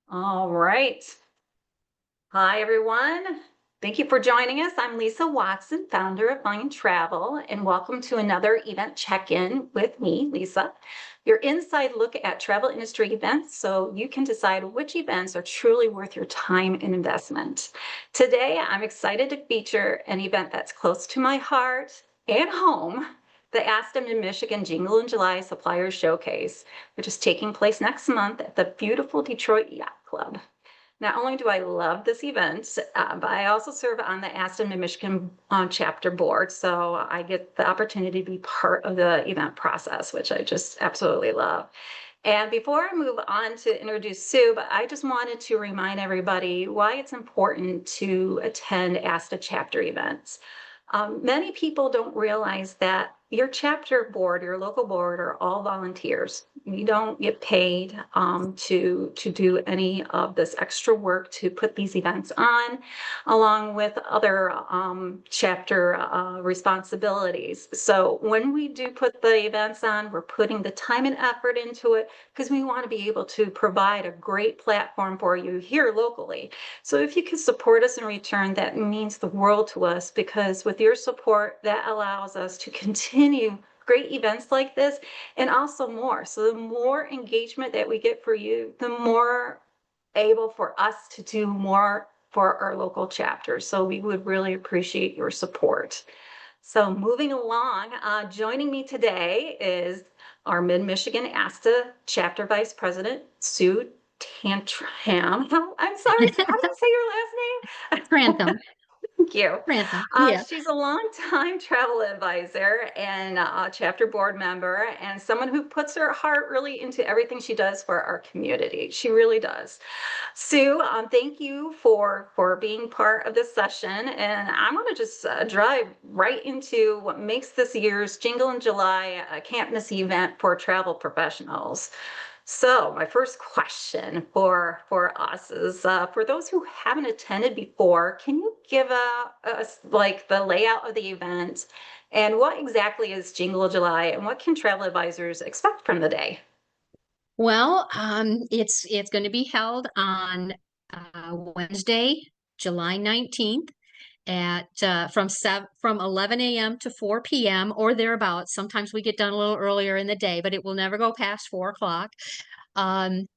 All right. Hi, everyone. Thank you for joining us. I'm Lisa Watson, founder of FyndTravel, and welcome to another event check-in with me, Lisa, your inside look at travel industry events so you can decide which events are truly worth your time and investment. Today, I'm excited to feature an event that's close to my heart and home, the ASTA Mid-Michigan Jingle in July Supplier Showcase, which is taking place next month at the beautiful Detroit Yacht Club. Not only do I love this event, but I also serve on the ASTA Mid-Michigan chapter board, so I get the opportunity to be part of the event process, which I just absolutely love. And before I move on to introduce Sue, but I just wanted to remind everybody why it's important to attend ASTA chapter events. Many people don't realize that your chapter board, your local board, are all volunteers. You don't get paid to do any of this extra work to put these events on, along with other chapter responsibilities. So when we do put the events on, we're putting the time and effort into it because we want to be able to provide a great platform for you here locally. So if you can support us in return, that means the world to us, because with your support, that allows us to continue great events like this and also more. So the more engagement that we get for you, the more able for us to do more for our local chapters. So we would really appreciate your support. So moving along, joining me today is our Mid-Michigan ASTA Chapter Vice President, Sue Tantram. I'm sorry, how do you say your last name? Grantham, Thank you. Grantham, yeah. She's a longtime travel advisor and a chapter board member, and someone who puts her heart really into everything she does for our community. She really does. Sue, thank you for being part of this session, and I'm going to just drive right into what makes this year's Jingle in July a can't miss event for travel professionals. So my first question for us is for those who haven't attended before, can you give us like the layout of the event and what exactly is Jingle July and what can travel advisors expect from the day? Well, it's going to be held on Wednesday, July 19th at from 11 a.m. to 4 p.m. or thereabouts. Sometimes we get done a little earlier in the day, but it will never go past 4 o'clock.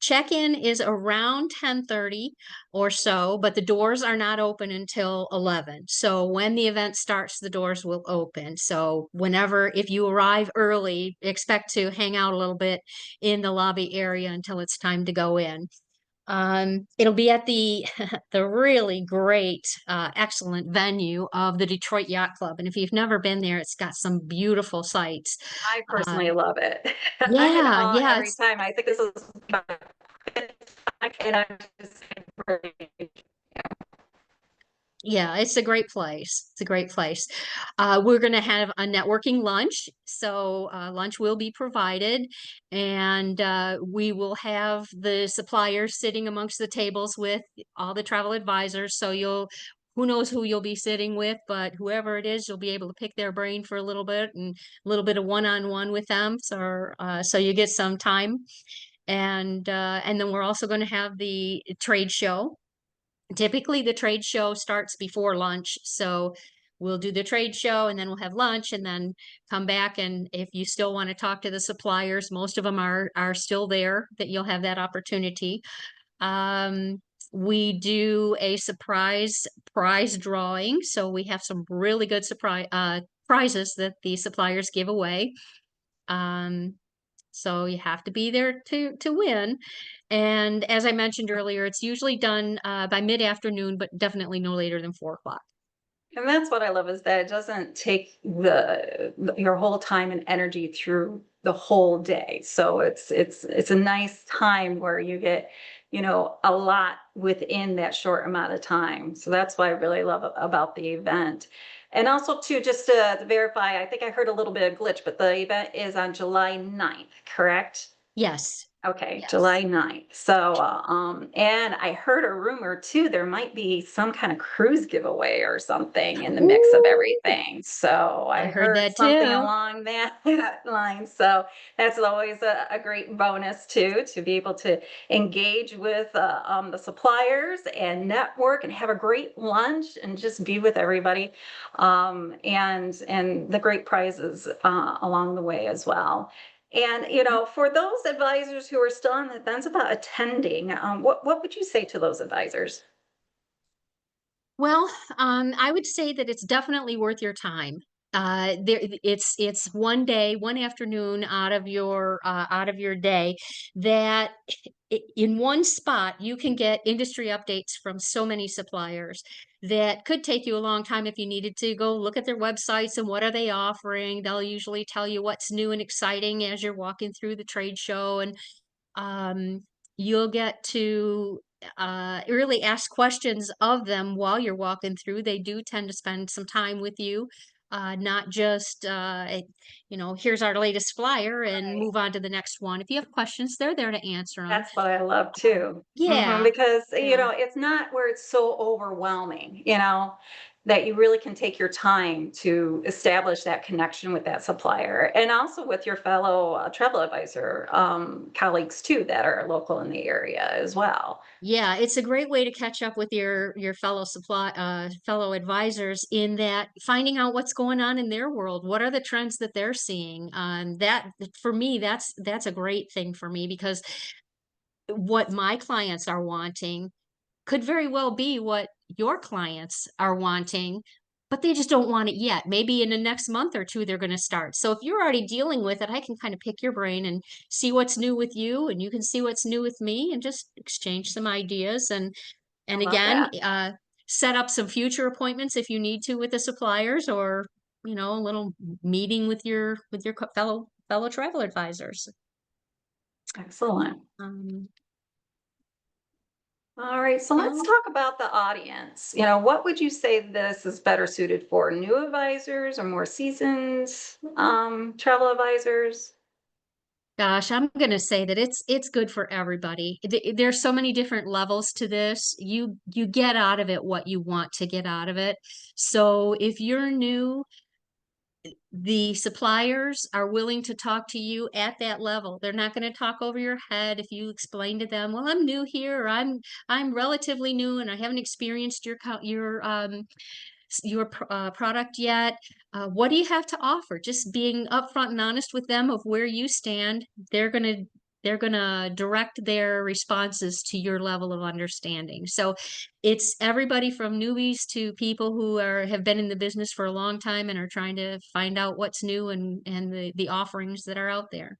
Check-in is around 10:30 or so, but the doors are not open until 11. So when the event starts, the doors will open. So whenever, if you arrive early, expect to hang out a little bit in the lobby area until it's time to go in. It'll be at the the really great, excellent venue of the Detroit Yacht Club. And if you've never been there, it's got some beautiful sights. I Uh, personally love it. I'm in yeah, awe yeah, every it's time. I think this is my and I'm just Yeah, it's a great place. It's a great place. We're going to have a networking lunch. So lunch will be provided, and we will have the suppliers sitting amongst the tables with all the travel advisors. So who knows who you'll be sitting with, but whoever it is, you'll be able to pick their brain for a little bit and a little bit of one-on-one with them. So you get some time, and then we're also going to have the trade show. Typically, the trade show starts before lunch, so we'll do the trade show and then we'll have lunch and then come back. And if you still want to talk to the suppliers, most of them are still there, that you'll have that opportunity. We do a surprise prize drawing, so we have some really good prizes that the suppliers give away. Um, so you have to be there to win. And as I mentioned earlier, it's usually done by mid-afternoon, but definitely no later than 4 o'clock. And that's what I love is that it doesn't take your whole time and energy through the whole day. So it's a nice time where you get, a lot within that short amount of time. So that's what I really love about the event. And also too, just to verify, I think I heard a little bit of glitch, but the event is on July 9th, correct? Yes. Okay, Yes. July 9th. So, and I heard a rumor too, there might be some kind of cruise giveaway or something in the mix of Ooh, everything. So I I heard heard that something too. along that line. So that's always a great bonus too, to be able to engage with the suppliers and network and have a great lunch and just be with everybody, and the great prizes along the way as well. And, for those advisors who are still on the fence about attending, what would you say to those advisors? Well, I would say that it's definitely worth your time. It's one day, one afternoon out of your day that in one spot you can get industry updates from so many suppliers that could take you a long time if you needed to go look at their websites and what are they offering. They'll usually tell you what's new and exciting as you're walking through the trade show, and um, you'll get to really ask questions of them while you're walking through. They do tend to spend some time with you, not just, here's our latest flyer and Right. move on to the next one. If you have questions, they're there to answer them. That's what I love too. Yeah, Because, yeah. it's not where it's so overwhelming, that you really can take your time to establish that connection with that supplier and also with your fellow travel advisor colleagues too that are local in the area as well. Yeah, it's a great way to catch up with your fellow advisors in that finding out what's going on in their world. What are the trends that they're seeing? That for me, that's a great thing for me because what my clients are wanting could very well be what your clients are wanting, but they just don't want it yet. Maybe in the next month or two, they're going to start. So if you're already dealing with it, I can kind of pick your brain and see what's new with you, and you can see what's new with me, and just exchange some ideas. I And love again, that. set up some future appointments if you need to with the suppliers, or a little meeting with your fellow travel advisors. Excellent. Um, All right, so let's well, talk about the audience. What would you say this is better suited for? New advisors or more seasoned travel advisors? Gosh, I'm gonna say that it's good for everybody. There's so many different levels to this. You get out of it what you want to get out of it. So if you're new, the suppliers are willing to talk to you at that level. They're not going to talk over your head if you explain to them, "Well, I'm new here, or I'm relatively new and I haven't experienced your product yet. What do you have to offer?" Just being upfront and honest with them of where you stand. They're gonna they're gonna direct their responses to your level of understanding. So it's everybody from newbies to people who have been in the business for a long time and are trying to find out what's new and the offerings that are out there.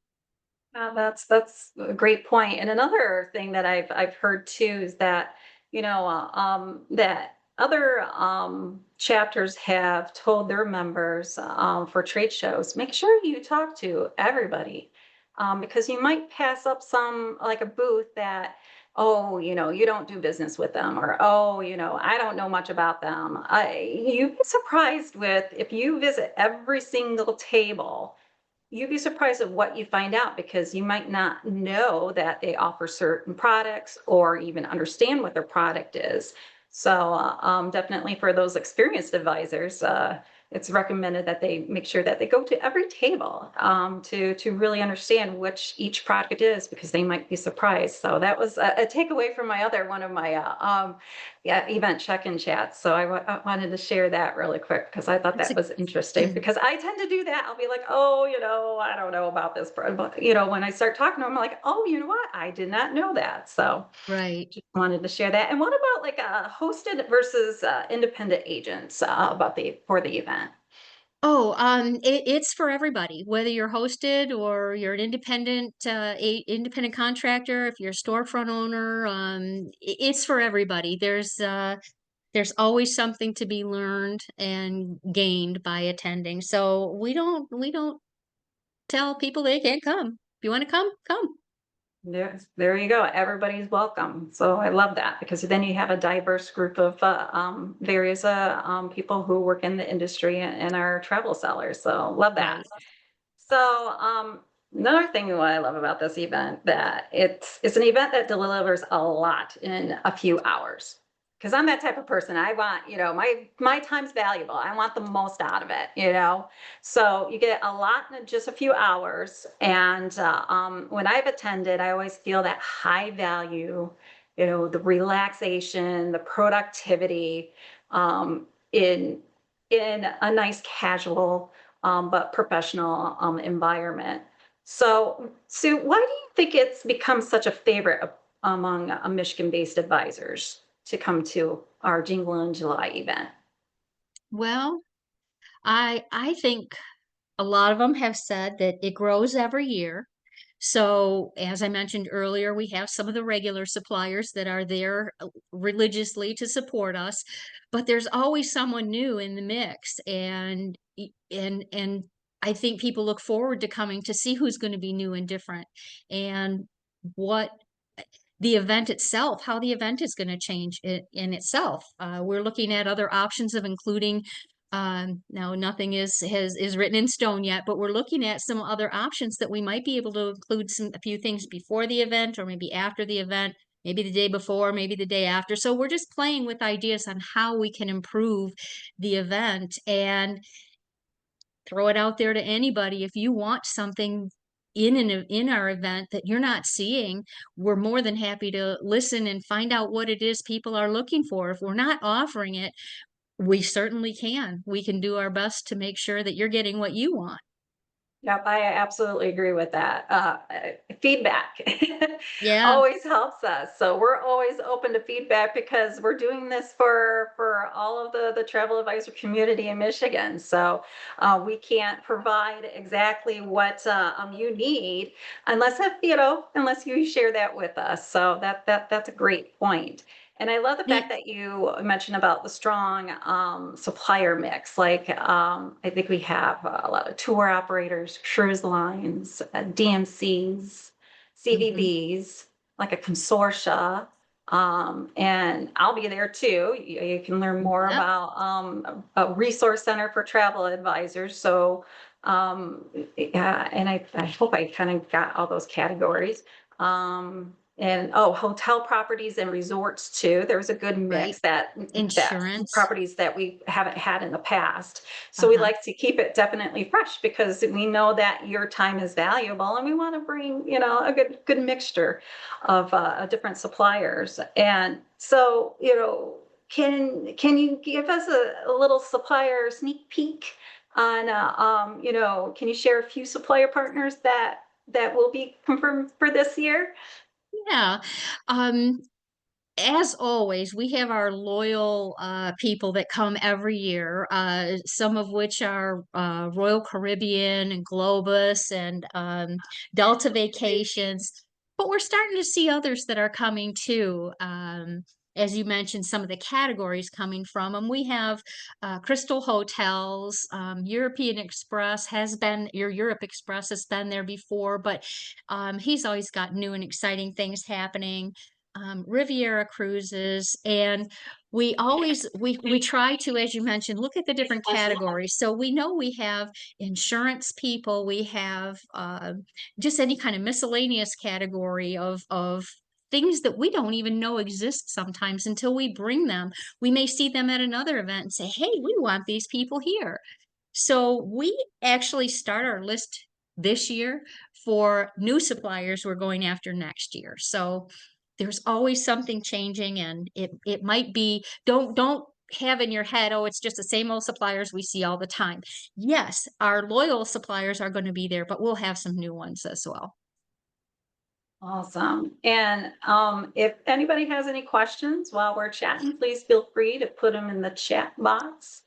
That's a great point. And another thing that I've heard too is that that other chapters have told their members for trade shows, make sure you talk to everybody, because you might pass up some like a booth that, oh, you don't do business with them, or oh, I don't know much about them. You'd be surprised with if you visit every single table. You'd be surprised at what you find out because you might not know that they offer certain products or even understand what their product is. So, definitely for those experienced advisors, it's recommended that they make sure that they go to every table to really understand which each product is because they might be surprised. So that was a takeaway from my other one of my yeah, event check-in chats. So I wanted to share that really quick because I thought That's that was interesting a because I tend to do that. I'll be like, oh, I don't know about this, but when I start talking to them, I'm like, oh, you know what? I did not know that. So right. just wanted to share that. And what about like hosted versus independent agents about the for the event? Oh, it's for everybody, whether you're hosted or you're an independent contractor, if you're a storefront owner, it's for everybody. There's always something to be learned and gained by attending. So we don't tell people they can't come. If you want to come, come. There you go. Everybody's welcome. So I love that because then you have a diverse group of various people who work in the industry and are travel sellers. So love that. Right. So Another thing what I love about this event that it's an event that delivers a lot in a few hours. Because I'm that type of person. I want, my time's valuable. I want the most out of it. So you get a lot in just a few hours. And when I've attended, I always feel that high value, the relaxation, the productivity, in a nice casual but professional environment. So, Sue, why do you think it's become such a favorite among Michigan-based advisors to come to our Jingle in July event? Well, I think a lot of them have said that it grows every year. So, as I mentioned earlier, we have some of the regular suppliers that are there religiously to support us, but there's always someone new in the mix, and I think people look forward to coming to see who's going to be new and different, and what the event itself, how the event is going to change in itself. We're looking at other options of including. Now, nothing is written in stone yet, but we're looking at some other options that we might be able to include a few things before the event, or maybe after the event, maybe the day before, maybe the day after. So we're just playing with ideas on how we can improve the event and throw it out there to anybody. If you want something in our event that you're not seeing, we're more than happy to listen and find out what it is people are looking for. If we're not offering it, we certainly can. We can do our best to make sure that you're getting what you want. Yep, I absolutely agree with that. Feedback Yeah, always helps us. So we're always open to feedback because we're doing this for all of the travel advisor community in Michigan. So we can't provide exactly what you need unless you share that with us. So that's a great point. And I love the fact the, that you mentioned about the strong supplier mix. Like, I think we have a lot of tour operators, cruise lines, DMCs, mhm, CVBs, like a consortia. And I'll be there too. You can learn more yep, about a resource center for travel advisors. So, yeah, and I hope I kind of got all those categories. And oh, hotel properties and resorts too. There's a good right. mix that Insurance. properties that we haven't had in the past. So we Uh-huh. like to keep it definitely fresh because we know that your time is valuable and we want to bring, a good mixture of different suppliers. And so, can you give us a little supplier sneak peek on can you share a few supplier partners that will be confirmed for this year? Yeah. Um, as always, we have our loyal people that come every year, some of which are Royal Caribbean and Globus and Delta Vacations. But we're starting to see others that are coming too. As you mentioned, some of the categories coming from them. We have Crystal Hotels, European Express has been, your Europe Express has been there before, but he's always got new and exciting things happening. Riviera cruises, and we try to, as you mentioned, look at the different categories. So we know we have insurance people, we have just any kind of miscellaneous category of things that we don't even know exist sometimes until we bring them. We may see them at another event and say, hey, we want these people here. So we actually start our list this year for new suppliers we're going after next year. So there's always something changing, and it might be, don't have in your head, oh, it's just the same old suppliers we see all the time. Yes, our loyal suppliers are going to be there, but we'll have some new ones as well. Awesome. And if anybody has any questions while we're chatting, please feel free to put them in the chat box.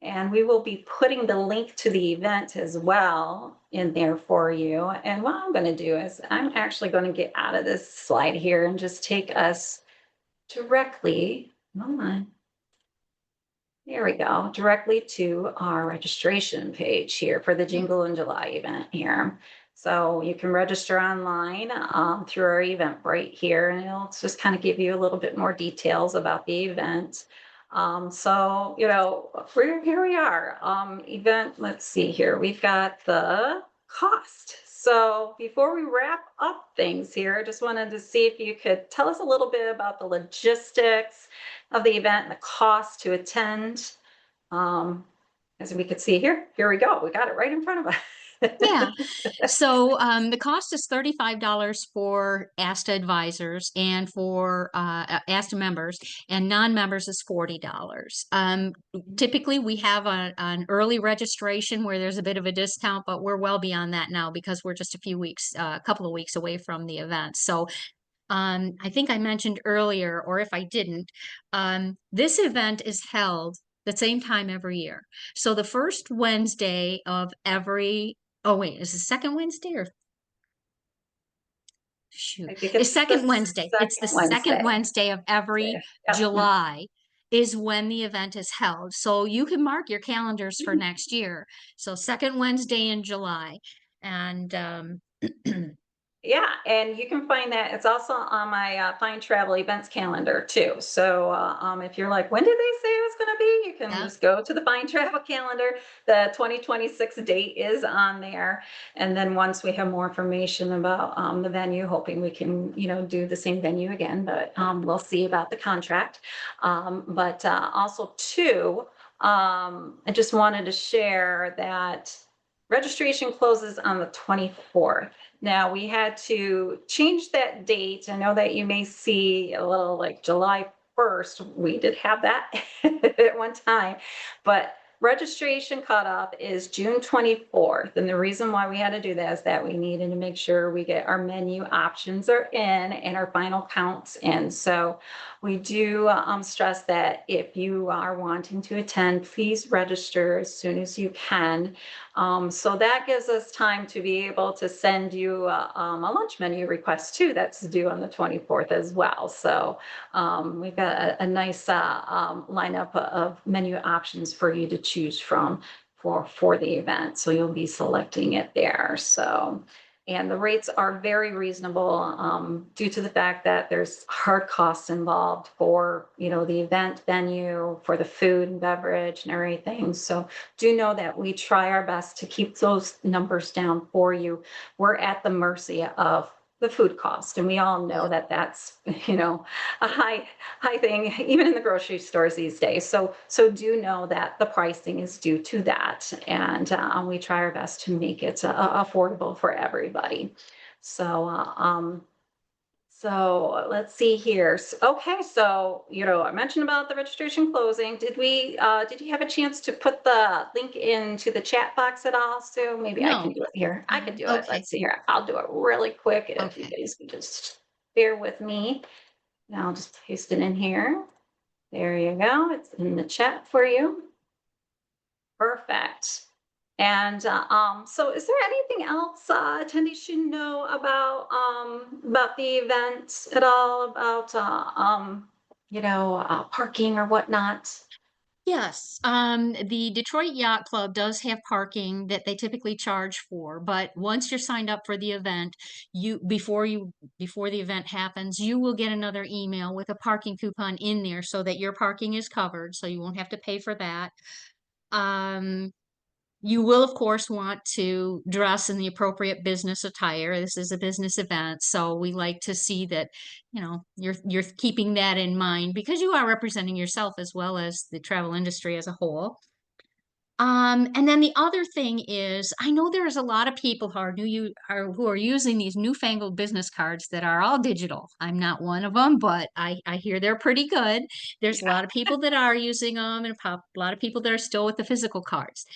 And we will be putting the link to the event as well in there for you. And what I'm going to do is I'm actually going to get out of this slide here and just take us directly, hold on, there we go, directly to our registration page here for the Jingle in July event here. So you can register online through our Eventbrite here, and it'll just kind of give you a little bit more details about the event. So, here we are. Event, let's see here. We've got the cost. So before we wrap up things here, I just wanted to see if you could tell us a little bit about the logistics of the event and the cost to attend. Um, as we could see here, here we go. We got it right in front of Yeah. us. So the cost is $35 for ASTA advisors and for ASTA members, and non-members is $40. Typically, we have an early registration where there's a bit of a discount, but we're well beyond that now because we're just a couple of weeks away from the event. So I think I mentioned earlier, or if I didn't, this event is held the same time every year. So the first Wednesday of every, oh wait, is the second Wednesday or shoot, I think it's it's the second Wednesday. It's the second second Wednesday. Wednesday of every Yep. July is when the event is held. So you can mark your calendars for next year. So second Wednesday in July. And Yeah, and you can find that. It's also on my FyndTravel events calendar too. So if you're like, when did they say it was going to be? You can yeah, just go to the FyndTravel calendar. The 2026 date is on there. And then once we have more information about the venue, hoping we can, do the same venue again, but we'll see about the contract. But also too, I just wanted to share that registration closes on the 24th. Now we had to change that date. I know that you may see a little like July 1st. We did have that at one time, but registration cutoff is June 24th. And the reason why we had to do that is that we needed to make sure we get our menu options are in and our final counts in. So we do stress that if you are wanting to attend, please register as soon as you can. So that gives us time to be able to send you a lunch menu request too. That's due on the 24th as well. So we've got a nice lineup of menu options for you to choose from for the event. So you'll be selecting it there. So. And the rates are very reasonable due to the fact that there's hard costs involved for, the event venue, for the food and beverage and everything. So do know that we try our best to keep those numbers down for you. We're at the mercy of the food cost, and we all know that that's a high thing even in the grocery stores these days. So do know that the pricing is due to that, and we try our best to make it affordable for everybody. So let's see here. Okay, so I mentioned about the registration closing. Did you have a chance to put the link into the chat box at all, Sue? Maybe I can no. do it here. I can do it. Okay. Let's see here. I'll do it really quick if you Okay. guys can just bear with me. Now I'll just paste it in here. There you go. It's in the chat for you. Perfect. And so is there anything else attendees should know about the event at all, about parking or whatnot? Yes, the Detroit Yacht Club does have parking that they typically charge for, but once you're signed up for the event, before the event happens, you will get another email with a parking coupon in there so that your parking is covered, so you won't have to pay for that. Um, you will, of course, want to dress in the appropriate business attire. This is a business event, so we like to see that, you're keeping that in mind because you are representing yourself as well as the travel industry as a whole. And then the other thing is, I know there's a lot of people who are using these newfangled business cards that are all digital. I'm not one of them, but I hear they're pretty good. There's a Yeah. lot of people that are using them, and a lot of people that are still with the physical cards.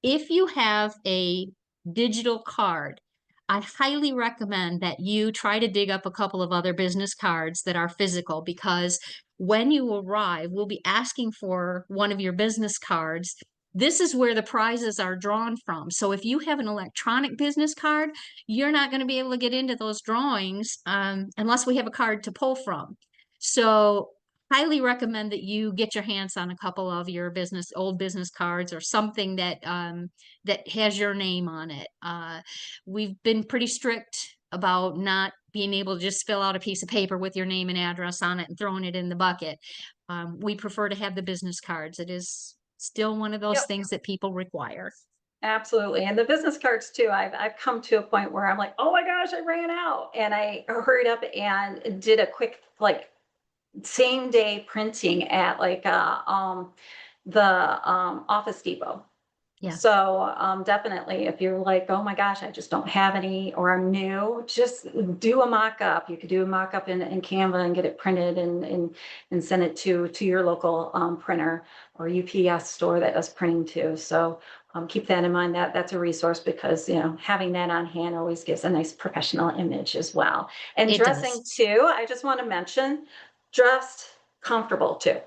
If you have a digital card, I highly recommend that you try to dig up a couple of other business cards that are physical, because when you arrive, we'll be asking for one of your business cards. This is where the prizes are drawn from. So if you have an electronic business card, you're not going to be able to get into those drawings unless we have a card to pull from. So highly recommend that you get your hands on a couple of your old business cards or something that has your name on it. We've been pretty strict about not being able to just fill out a piece of paper with your name and address on it and throwing it in the bucket. We prefer to have the business cards. It is still one of those Yep. things that people require. Absolutely. And the business cards too. I've come to a point where I'm like, oh my gosh, I ran out. And I hurried up and did a quick like same day printing at like the Office Depot. Yeah, So definitely, if you're like, oh my gosh, I just don't have any, or I'm new, just do a mock-up. You could do a mock-up in Canva and get it printed and send it to your local printer or UPS store that does printing too. So keep that in mind. That's a resource because having that on hand always gives a nice professional image as well. And it does. dressing too, I just want to mention, dressed comfortable too.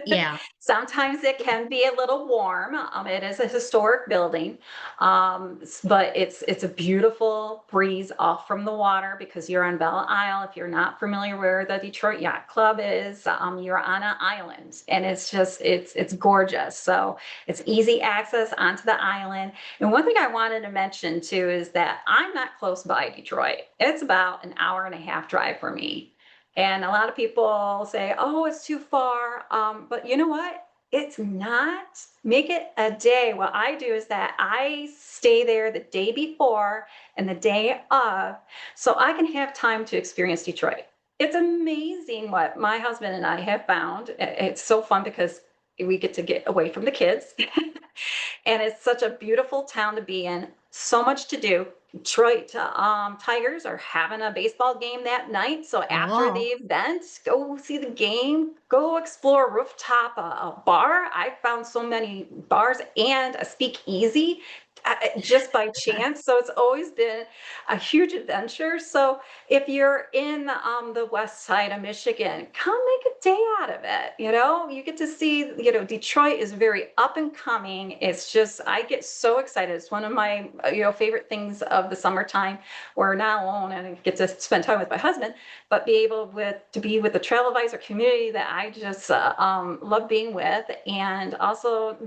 Yeah. Sometimes it can be a little warm. It is a historic building, but it's a beautiful breeze off from the water because you're on Belle Isle. If you're not familiar where the Detroit Yacht Club is, you're on an island, and it's gorgeous. So it's easy access onto the island. And one thing I wanted to mention too is that I'm not close by Detroit. It's about an hour and a half drive for me. And a lot of people say, oh, it's too far. But you know what? It's not. Make it a day. What I do is that I stay there the day before and the day of so I can have time to experience Detroit. It's amazing what my husband and I have found. It's so fun because we get to get away from the kids. And it's such a beautiful town to be in. So much to do. Detroit Tigers are having a baseball game that night. So after the Oh, event, go see the game, go explore rooftop a bar. I found so many bars and a speakeasy just by chance. So it's always been a huge adventure. So if you're in the west side of Michigan, come make a day out of it. You get to see, Detroit is very up and coming. It's just, I get so excited. It's one of my, favorite things of the summertime where not alone and I get to spend time with my husband, but be able to be with the travel advisor community that I just love being with. And also,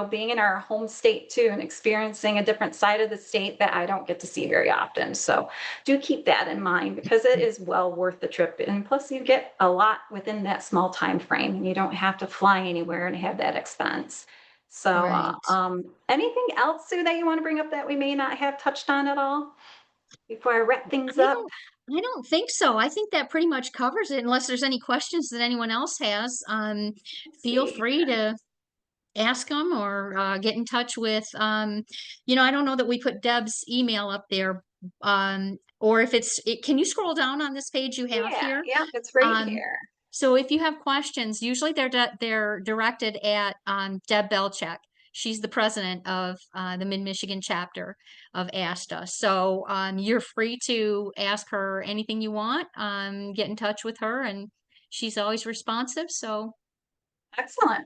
being in our home state too and experiencing a different side of the state that I don't get to see very often. So do keep that in mind because it is well worth the trip. And plus you get a lot within that small time frame and you don't have to fly anywhere and have that expense. So right. anything else, Sue, that you want to bring up that we may not have touched on at all before I wrap things I up? don't I don't think so. I think that pretty much covers it unless there's any questions that anyone else has. Let's Feel see. free to ask them or get in touch with I don't know that we put Deb's email up there. Or if can you scroll down on this page you have Yeah, here? yeah, it's right Um, here. so if you have questions, usually they're directed at Deb Belcheck. She's the president of the Mid-Michigan chapter of ASTA. So you're free to ask her anything you want. Get in touch with her, and she's always responsive. So Excellent.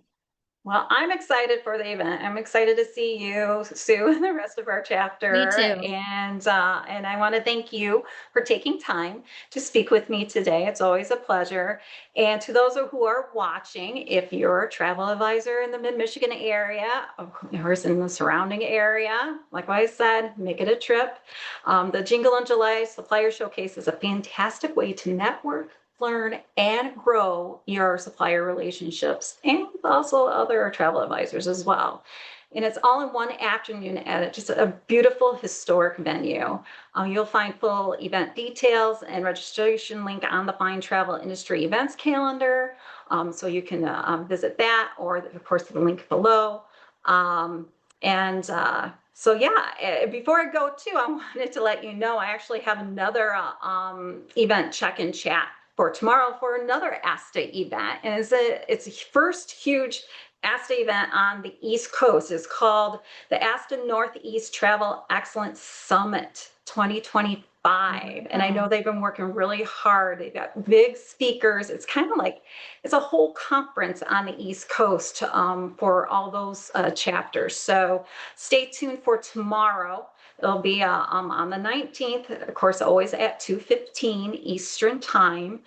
Well, I'm excited for the event. I'm excited to see you, Sue, and the rest of our me chapter. too. And I want to thank you for taking time to speak with me today. It's always a pleasure. And to those who are watching, if you're a travel advisor in the Mid-Michigan area or is in the surrounding area, like I said, make it a trip. The Jingle in July Supplier Showcase is a fantastic way to network, learn, and grow your supplier relationships and also other travel advisors as well. And it's all in one afternoon at just a beautiful historic venue. You'll find full event details and registration link on the FyndTravel Industry Events calendar. So you can visit that or of course the link below. And so yeah, before I go too, I wanted to let you know I actually have another event check-in chat for tomorrow for another ASTA event. And it's a first huge ASTA event on the East Coast. It's called the ASTA Northeast Travel Excellence Summit 2025. And I know Wow. they've been working really hard. They've got big speakers. It's kind of like it's a whole conference on the East Coast for all those chapters. So stay tuned for tomorrow. It'll be on the 19th, of course, always at 2:15 Eastern time.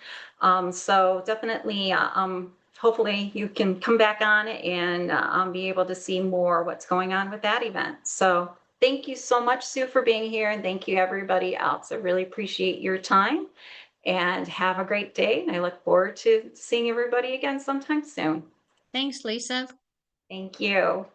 So definitely, hopefully you can come back on and be able to see more what's going on with that event. So thank you so much, Sue, for being here. And thank you, everybody else. I really appreciate your time and have a great day. And I look forward to seeing everybody again sometime soon. Thanks, Lisa. Thank you.